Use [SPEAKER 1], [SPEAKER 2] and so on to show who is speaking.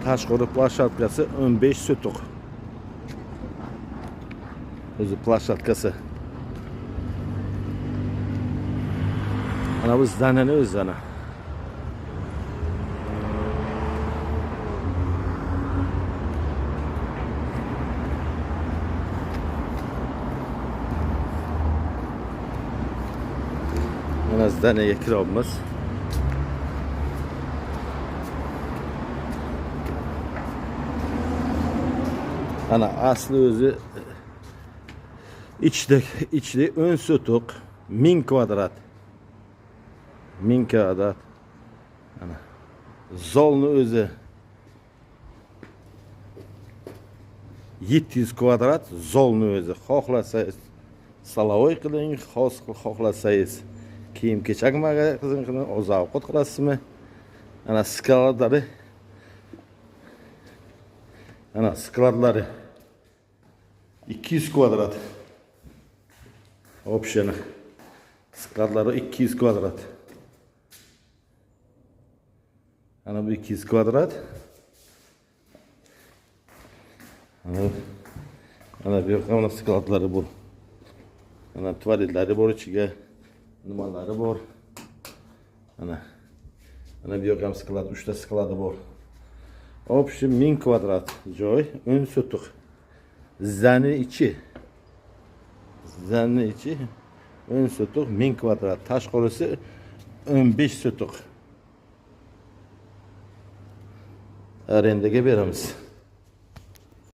[SPEAKER 1] Tashqari plashatkasi 15 sotuq. O'zi plashatkasi. Ana bu zdaniyani o'zi ana. Mana zdaniyaga kiryapmiz. Ana asli o'zi ichli 10 sotuq, 1000 kvadrat. 1000 kvadrat. Ana zalni o'zi 700 kvadrat zalni o'zi. Xohlasangiz salovoy qiling, xohlasangiz kiyim-kechak magazin qiling, oziq-ovqat qilasizmi? Ana skladlari. Ana skladlari 200 kvadrat. Opsiyon. Skladlari 200 kvadrat. Ana bu 200 kvadrat. Ana bu yoqda skladlari bor. Ana tuvaletlari bor ichiga. Nimalari bor. Ana bu yoqda sklad, 3 ta skladi bor. Opsiyon 1000 kvadrat joy, 10 sotuq. Zani ichi 10 sotuq, 1000 kvadrat. Tashqarisi 15 sotuq. Arendaga beramiz.